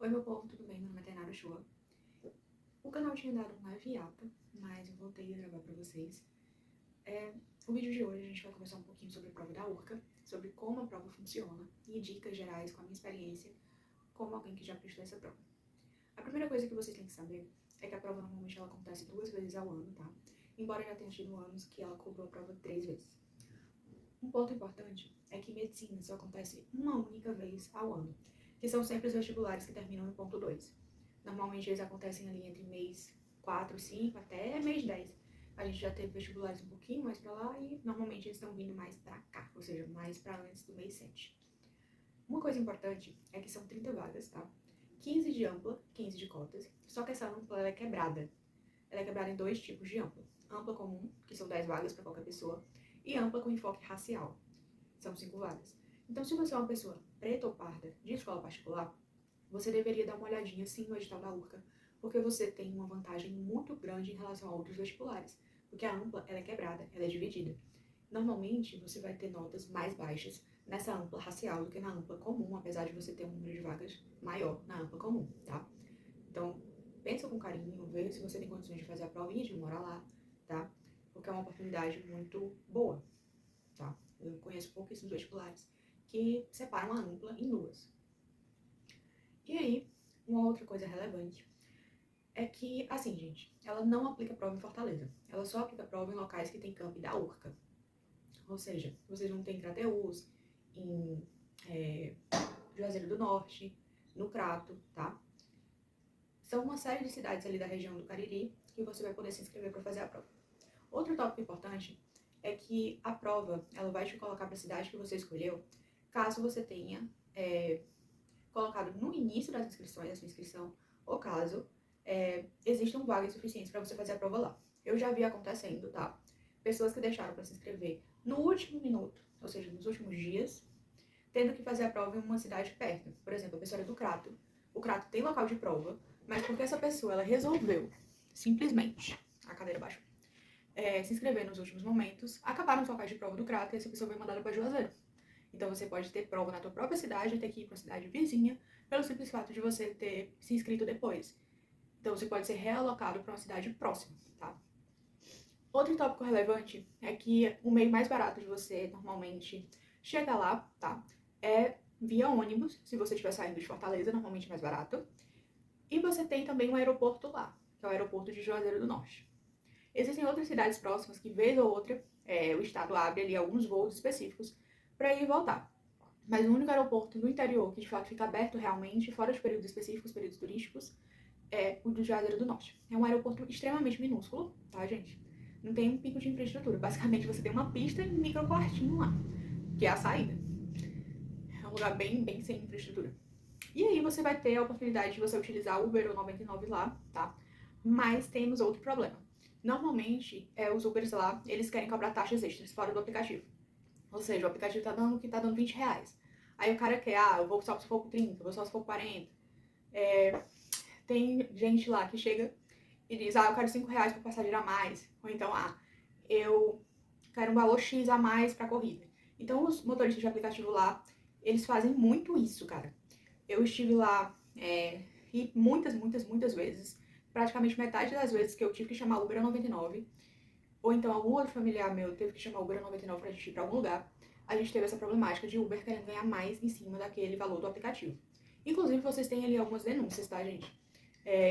Oi meu povo, tudo bem? Meu nome é Tainara Shoa. O canal tinha dado uma hiata, mas eu voltei a gravar pra vocês. O vídeo de hoje a gente vai conversar um pouquinho sobre a prova da URCA, sobre como a prova funciona e dicas gerais com a minha experiência como alguém que já prestou essa prova. A primeira coisa que vocês têm que saber é que a prova normalmente ela acontece 2 vezes ao ano, tá? Embora já tenha tido anos que ela cobrou a prova 3 vezes. Um ponto importante é que medicina só acontece uma única vez ao ano, que são sempre os vestibulares que terminam em ponto 2. Normalmente eles acontecem ali entre mês 4, 5 até mês 10. A gente já teve vestibulares um pouquinho mais pra lá e normalmente eles estão vindo mais pra cá, ou seja, mais pra antes do mês 7. Uma coisa importante é que são 30 vagas, tá? 15 de ampla, 15 de cotas, só que essa ampla ela é quebrada. Ela é quebrada em 2 tipos de ampla. Ampla comum, que são 10 vagas para qualquer pessoa, e ampla com enfoque racial, são 5 vagas. Então, se você é uma pessoa preta ou parda de escola particular, você deveria dar uma olhadinha sim no edital da URCA, porque você tem uma vantagem muito grande em relação a outros vestibulares, porque a ampla ela é quebrada, ela é dividida. Normalmente, você vai ter notas mais baixas nessa ampla racial do que na ampla comum, apesar de você ter um número de vagas maior na ampla comum, tá? Então, pensa com carinho, vê se você tem condições de fazer a prova e de morar lá, tá? Porque é uma oportunidade muito boa, tá? Eu conheço pouquíssimos vestibulares que separam a ampla em 2. E aí, uma outra coisa relevante é que, assim, gente, ela não aplica prova em Fortaleza. Ela só aplica prova em locais que tem camp da URCA. Ou seja, vocês vão ter em Crateús, em Juazeiro do Norte, no Crato, tá? São uma série de cidades ali da região do Cariri que você vai poder se inscrever para fazer a prova. Outro tópico importante é que a prova ela vai te colocar para a cidade que você escolheu, caso você tenha colocado no início das inscrições, da sua inscrição, ou caso existam vagas suficientes para você fazer a prova lá. Eu já vi acontecendo, tá? Pessoas que deixaram para se inscrever no último minuto, ou seja, nos últimos dias, tendo que fazer a prova em uma cidade perto. Por exemplo, a pessoa era do Crato. O Crato tem local de prova, mas porque essa pessoa ela resolveu, simplesmente, a cadeira baixou, se inscrever nos últimos momentos, acabaram os locais de prova do Crato e essa pessoa foi mandada para Juazeiro. Então você pode ter prova na tua própria cidade e ter que ir para uma cidade vizinha pelo simples fato de você ter se inscrito depois. Então você pode ser realocado para uma cidade próxima, tá? Outro tópico relevante é que o meio mais barato de você normalmente chegar lá, tá? É via ônibus, se você estiver saindo de Fortaleza, normalmente é mais barato. E você tem também um aeroporto lá, que é o aeroporto de Juazeiro do Norte. Existem outras cidades próximas que, vez ou outra, o estado abre ali alguns voos específicos para ir e voltar. Mas o único aeroporto no interior que de fato fica aberto realmente, fora os períodos específicos, períodos turísticos, é o de Juazeiro do Norte. É um aeroporto extremamente minúsculo, tá, gente? Não tem um pico de infraestrutura. Basicamente, você tem uma pista e um micro quartinho lá, que é a saída. É um lugar bem sem infraestrutura. E aí você vai ter a oportunidade de você utilizar o Uber ou 99 lá, tá? Mas temos outro problema. Normalmente, os Ubers lá, eles querem cobrar taxas extras fora do aplicativo. Ou seja, o aplicativo tá dando 20 reais. Aí o cara quer, eu vou só se for 30, eu vou só se for 40. Tem gente lá que chega e diz, eu quero 5 reais por passageiro a mais. Ou então, eu quero um valor X a mais pra corrida. Então os motoristas de aplicativo lá, eles fazem muito isso, cara. Eu estive lá e muitas vezes, praticamente metade das vezes que eu tive que chamar Uber 99, ou então algum outro familiar meu teve que chamar Uber 99 pra gente ir pra algum lugar, a gente teve essa problemática de Uber querendo ganhar mais em cima daquele valor do aplicativo. Inclusive, vocês têm ali algumas denúncias, tá, gente?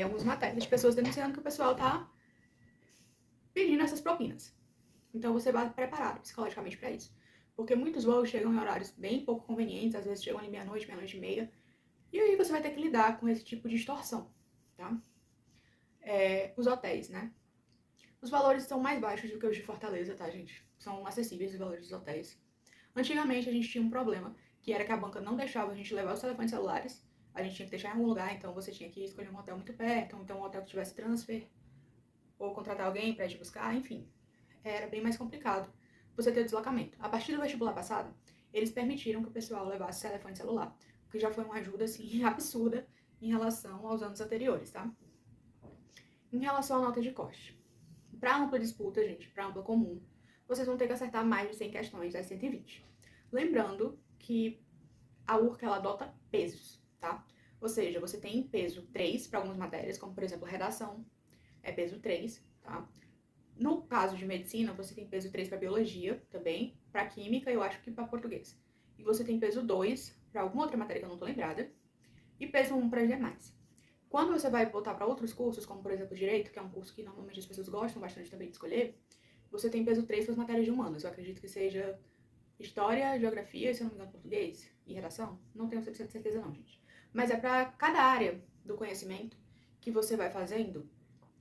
Algumas matérias de pessoas denunciando que o pessoal tá pedindo essas propinas. Então você vai preparado psicologicamente para isso. Porque muitos voos chegam em horários bem pouco convenientes, às vezes chegam ali meia-noite, meia-noite e meia. E aí você vai ter que lidar com esse tipo de extorsão, tá? Os hotéis, né? Os valores são mais baixos do que os de Fortaleza, tá, gente? São acessíveis os valores dos hotéis. Antigamente a gente tinha um problema, que era que a banca não deixava a gente levar os telefones celulares. A gente tinha que deixar em algum lugar, então você tinha que escolher um hotel muito perto, ou então um hotel que tivesse transfer, ou contratar alguém para te buscar, enfim. Era bem mais complicado você ter deslocamento. A partir do vestibular passado, eles permitiram que o pessoal levasse telefone celular, o que já foi uma ajuda, assim, absurda em relação aos anos anteriores, tá? Em relação à nota de corte. Para ampla disputa, gente, para ampla comum, vocês vão ter que acertar mais de 100 questões das 120. Lembrando que a URCA, ela adota pesos, tá? Ou seja, você tem peso 3 para algumas matérias, como por exemplo redação, é peso 3, tá? No caso de medicina, você tem peso 3 para biologia também, para química eu acho que para português. E você tem peso 2 para alguma outra matéria que eu não tô lembrada, e peso 1 para as demais. Quando você vai voltar para outros cursos, como por exemplo direito, que é um curso que normalmente as pessoas gostam bastante também de escolher, você tem peso 3 para as matérias de humanas. Eu acredito que seja história, geografia, se eu não me engano, português e redação. Não tenho 100% de certeza não, gente. Mas é para cada área do conhecimento que você vai fazendo,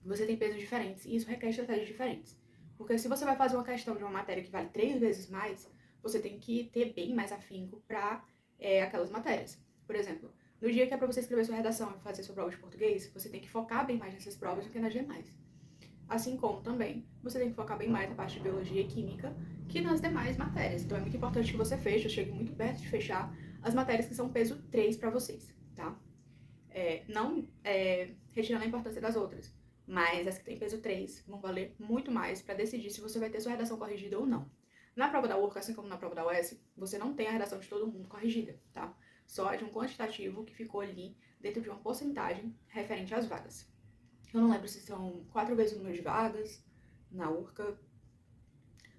você tem pesos diferentes e isso requer estratégias diferentes. Porque se você vai fazer uma questão de uma matéria que vale 3 vezes mais, você tem que ter bem mais afinco para aquelas matérias. Por exemplo, no dia que é para você escrever sua redação e fazer sua prova de português, você tem que focar bem mais nessas provas do que nas demais. Assim como também você tem que focar bem mais na parte de biologia e química que nas demais matérias. Então é muito importante que você feche, eu chegue muito perto de fechar as matérias que são peso 3 para vocês, tá? Não retirando a importância das outras, mas as que têm peso 3 vão valer muito mais para decidir se você vai ter sua redação corrigida ou não. Na prova da URCA, assim como na prova da UES, você não tem a redação de todo mundo corrigida, tá? Só de um quantitativo que ficou ali dentro de uma porcentagem referente às vagas. Eu não lembro se são 4 vezes o número de vagas na URCA.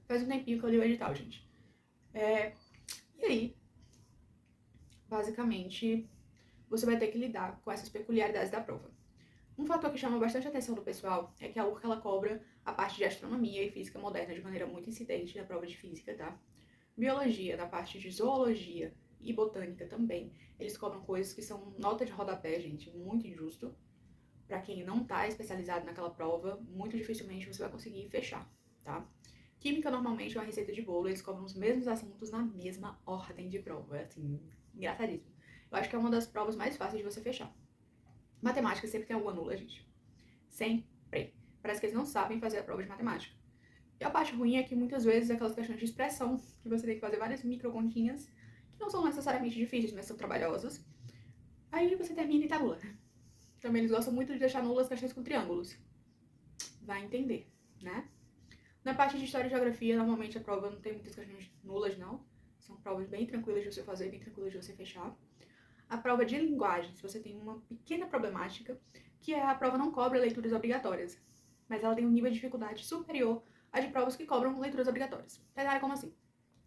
Faz um tempinho que eu li o edital, gente. E aí, basicamente, você vai ter que lidar com essas peculiaridades da prova. Um fator que chama bastante a atenção do pessoal é que a URCA ela cobra a parte de astronomia e física moderna de maneira muito incidente na prova de física, tá? Biologia, na parte de zoologia e botânica também, eles cobram coisas que são nota de rodapé, gente, muito injusto. Para quem não tá especializado naquela prova, muito dificilmente você vai conseguir fechar, tá? Química, normalmente, é uma receita de bolo, eles cobram os mesmos assuntos na mesma ordem de prova, assim, engraçadíssimo. Eu acho que é uma das provas mais fáceis de você fechar. Matemática sempre tem alguma nula, gente. Sempre. Parece que eles não sabem fazer a prova de matemática. E a parte ruim é que muitas vezes aquelas questões de expressão, que você tem que fazer várias microcontinhas, que não são necessariamente difíceis, mas são trabalhosas, aí você termina e tá nula. Também eles gostam muito de deixar nulas questões com triângulos. Vai entender, né? Na parte de História e Geografia, normalmente a prova não tem muitas questões nulas, não. São provas bem tranquilas de você fazer, bem tranquilas de você fechar. A prova de linguagem, se você tem uma pequena problemática, que é a prova não cobra leituras obrigatórias, mas ela tem um nível de dificuldade superior a de provas que cobram leituras obrigatórias. Pegaram como assim?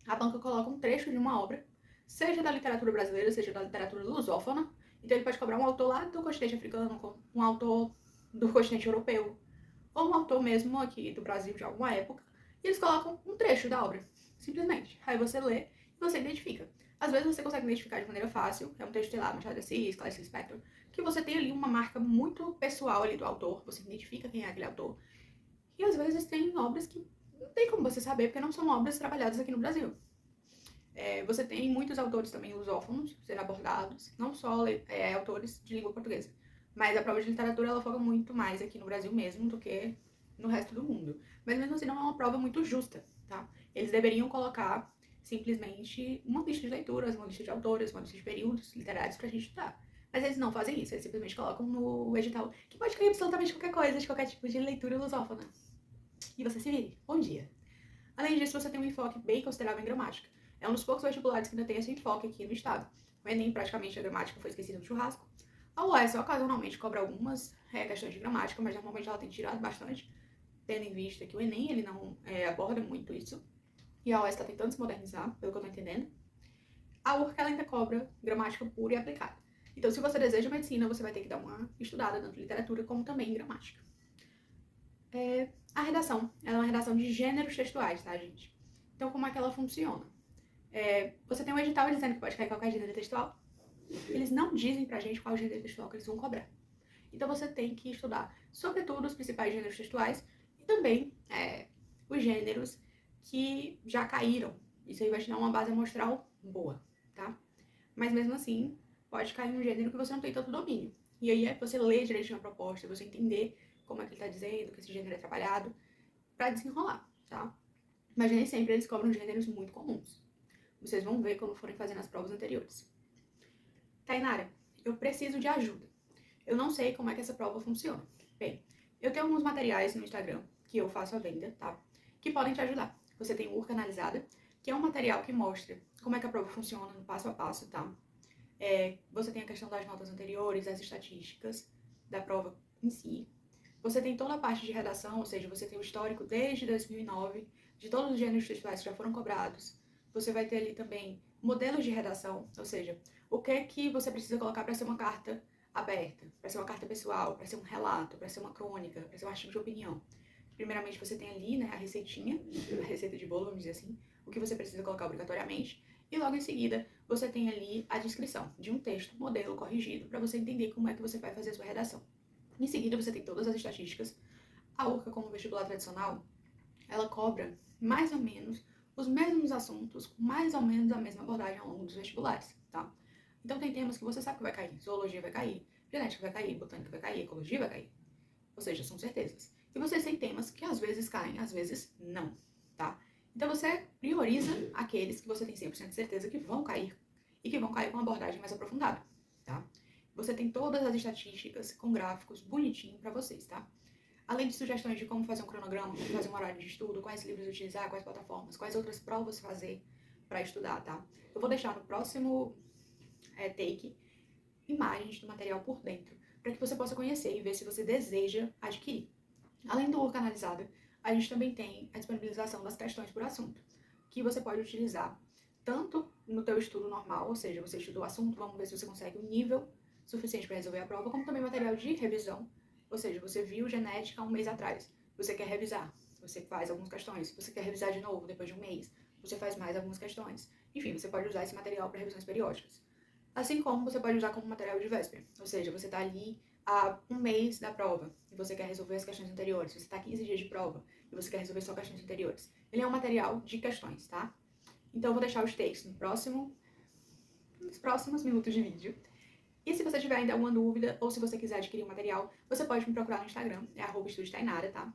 A banca coloca um trecho de uma obra, seja da literatura brasileira, seja da literatura lusófona, então ele pode cobrar um autor lá do continente africano, um autor do continente europeu, ou um autor mesmo aqui do Brasil de alguma época, e eles colocam um trecho da obra, simplesmente. Aí você lê e você identifica. Às vezes você consegue identificar de maneira fácil, é um texto, sei lá, Machado de Assis, Clarice Lispector, que você tem ali uma marca muito pessoal ali do autor, você identifica quem é aquele autor. E às vezes tem obras que não tem como você saber, porque não são obras trabalhadas aqui no Brasil. Você tem muitos autores também lusófonos sendo abordados, não só autores de língua portuguesa. Mas a prova de literatura ela foca muito mais aqui no Brasil mesmo do que no resto do mundo. Mas mesmo assim não é uma prova muito justa, tá? Eles deveriam colocar simplesmente uma lista de leituras, uma lista de autores, uma lista de períodos literários pra gente estudar. Mas eles não fazem isso, eles simplesmente colocam no edital que pode cair absolutamente qualquer coisa, de qualquer tipo de leitura lusófona. E você se vire. Bom dia. Além disso, você tem um enfoque bem considerável em gramática. É um dos poucos vestibulares que ainda tem esse enfoque aqui no estado. O Enem, praticamente, a gramática foi esquecida no churrasco. A UES ocasionalmente cobra algumas questões de gramática, mas normalmente ela tem tirado bastante, tendo em vista que o Enem ele não aborda muito isso. E a UES está tentando se modernizar, pelo que eu estou entendendo. A URCA ela ainda cobra gramática pura e aplicada. Então, se você deseja medicina, você vai ter que dar uma estudada tanto em literatura como também em gramática. A redação, ela é uma redação de gêneros textuais, tá, gente? Então, como é que ela funciona? Você tem um edital dizendo que pode cair qualquer gênero textual. Eles não dizem pra gente qual gênero textual que eles vão cobrar. Então, você tem que estudar, sobretudo, os principais gêneros textuais e também os gêneros que já caíram. Isso aí vai te dar uma base amostral boa, tá? Mas, mesmo assim, pode cair um gênero que você não tem tanto domínio. E aí é você ler direitinho a proposta, você entender como é que ele tá dizendo, que esse gênero é trabalhado, pra desenrolar, tá? Mas nem sempre eles cobram gêneros muito comuns. Vocês vão ver quando forem fazendo as provas anteriores. Tainara, eu preciso de ajuda. Eu não sei como é que essa prova funciona. Bem, eu tenho alguns materiais no Instagram que eu faço a venda, tá? Que podem te ajudar. Você tem o Urca Analisada, que é um material que mostra como é que a prova funciona no passo a passo, tá? Você tem a questão das notas anteriores, as estatísticas da prova em si. Você tem toda a parte de redação, ou seja, você tem o histórico desde 2009, de todos os gêneros textuais que já foram cobrados. Você vai ter ali também modelos de redação, ou seja, o que é que você precisa colocar para ser uma carta aberta, para ser uma carta pessoal, para ser um relato, para ser uma crônica, para ser um artigo de opinião. Primeiramente, você tem ali, né, a receitinha, a receita de bolo, vamos dizer assim, o que você precisa colocar obrigatoriamente, e logo em seguida, você tem ali a descrição de um texto, modelo, corrigido, para você entender como é que você vai fazer a sua redação. Em seguida, você tem todas as estatísticas. A URCA, como vestibular tradicional, ela cobra mais ou menos os mesmos assuntos, com mais ou menos a mesma abordagem ao longo dos vestibulares, tá? Então tem temas que você sabe que vai cair. Zoologia vai cair, genética vai cair, botânica vai cair, ecologia vai cair. Ou seja, são certezas. E vocês têm temas que às vezes caem, às vezes não, tá? Então você prioriza aqueles que você tem 100% de certeza que vão cair e que vão cair com uma abordagem mais aprofundada, tá? Você tem todas as estatísticas com gráficos bonitinho para vocês, tá? Além de sugestões de como fazer um cronograma, como fazer um horário de estudo, quais livros utilizar, quais plataformas, quais outras provas fazer para estudar, tá? Eu vou deixar no próximo take imagens do material por dentro, para que você possa conhecer e ver se você deseja adquirir. Além do URCA Analisada, a gente também tem a disponibilização das questões por assunto, que você pode utilizar tanto no teu estudo normal, ou seja, você estudou o assunto, vamos ver se você consegue um nível suficiente para resolver a prova, como também material de revisão. Ou seja, você viu genética há um mês atrás, você quer revisar, você faz algumas questões, você quer revisar de novo depois de um mês, você faz mais algumas questões. Enfim, você pode usar esse material para revisões periódicas. Assim como você pode usar como material de véspera, ou seja, você está ali há um mês da prova e você quer resolver as questões anteriores, você está 15 dias de prova e você quer resolver só questões anteriores. Ele é um material de questões, tá? Então eu vou deixar os takes nos próximos minutos de vídeo. E se você tiver ainda alguma dúvida, ou se você quiser adquirir o material, você pode me procurar no Instagram, é @estudiostainara, tá?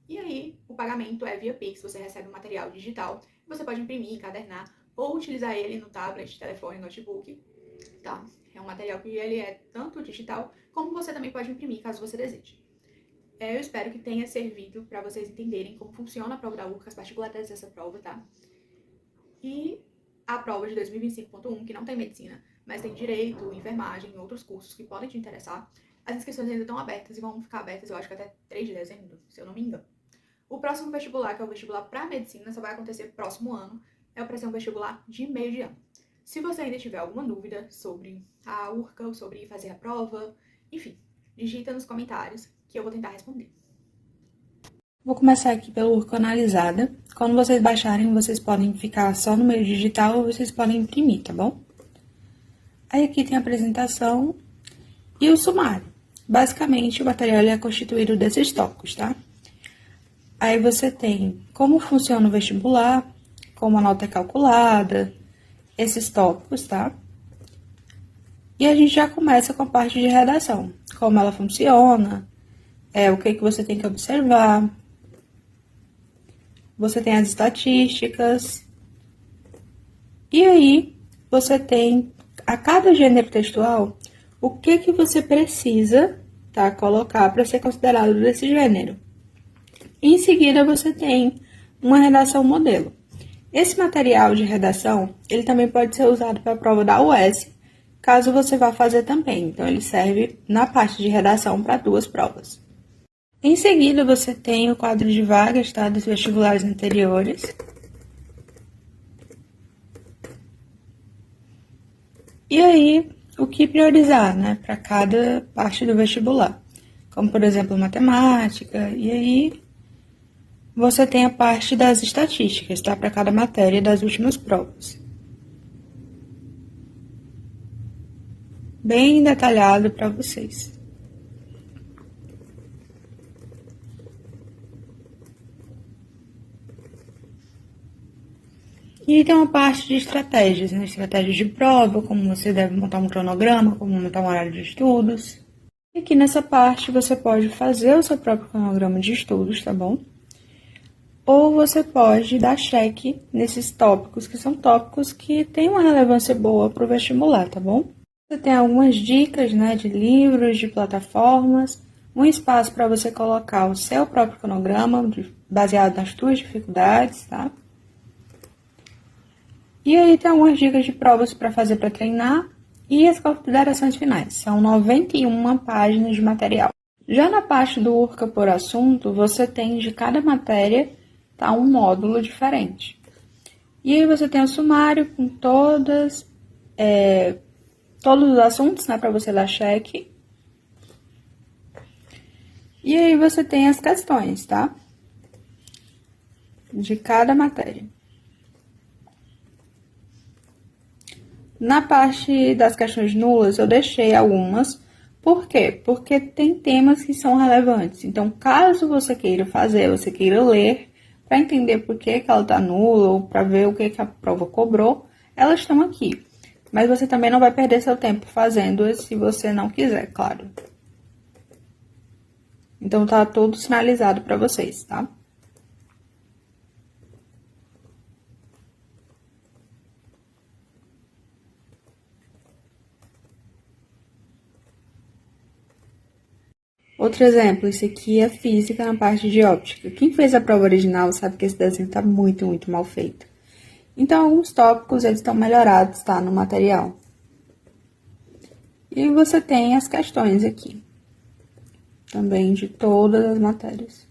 E aí, o pagamento é via Pix, você recebe o material digital, você pode imprimir, encadernar, ou utilizar ele no tablet, telefone, notebook, tá? É um material que ele é tanto digital, como você também pode imprimir, caso você deseje. Eu espero que tenha servido para vocês entenderem como funciona a prova da URCA, as particularidades dessa prova, tá? E a prova de 2025.1, que não tem medicina, mas tem direito, enfermagem e outros cursos que podem te interessar. As inscrições ainda estão abertas e vão ficar abertas, eu acho que até 3 de dezembro, se eu não me engano. O próximo vestibular, que é o vestibular para medicina, só vai acontecer próximo ano, para ser um vestibular de meio de ano. Se você ainda tiver alguma dúvida sobre a URCA, ou sobre fazer a prova, enfim, digita nos comentários que eu vou tentar responder. Vou começar aqui pelo URCA Analisada. Quando vocês baixarem, vocês podem ficar só no meio digital ou vocês podem imprimir, tá bom? Aí aqui tem a apresentação e o sumário. Basicamente, o material é constituído desses tópicos, tá? Aí você tem como funciona o vestibular, como a nota é calculada, esses tópicos, tá? E a gente já começa com a parte de redação, como ela funciona, o que você tem que observar. Você tem as estatísticas. E aí, você tem a cada gênero textual, o que você precisa, tá, colocar para ser considerado desse gênero. Em seguida, você tem uma redação modelo. Esse material de redação, ele também pode ser usado para a prova da UES, caso você vá fazer também. Então, ele serve na parte de redação para 2 provas. Em seguida, você tem o quadro de vagas, tá, dos vestibulares anteriores. E aí, o que priorizar, né, para cada parte do vestibular. Como, por exemplo, matemática. E aí, você tem a parte das estatísticas, tá, para cada matéria das últimas provas. Bem detalhado para vocês. E tem uma parte de estratégias, né? Estratégias de prova, como você deve montar um cronograma, como montar um horário de estudos. E aqui nessa parte você pode fazer o seu próprio cronograma de estudos, tá bom? Ou você pode dar check nesses tópicos, que são tópicos que têm uma relevância boa para o vestibular, tá bom? Você tem algumas dicas, né, de livros, de plataformas, um espaço para você colocar o seu próprio cronograma, baseado nas suas dificuldades, tá? E aí tem algumas dicas de provas para fazer para treinar E as considerações finais, são 91 páginas de material. Já na parte do Urca por assunto, você tem de cada matéria um módulo diferente. E aí você tem o sumário com todos os assuntos, né, para você dar check. E aí você tem as questões, tá? De cada matéria. Na parte das questões nulas, eu deixei algumas. Por quê? Porque tem temas que são relevantes. Então, caso você queira fazer, você queira ler, para entender por que ela está nula ou para ver o que a prova cobrou, elas estão aqui. Mas você também não vai perder seu tempo fazendo-as se você não quiser, claro. Então, tá tudo sinalizado para vocês, tá? Outro exemplo, esse aqui é física na parte de óptica. Quem fez a prova original sabe que esse desenho tá muito, muito mal feito. Então, alguns tópicos, eles estão melhorados, tá, no material. E você tem as questões aqui, também de todas as matérias.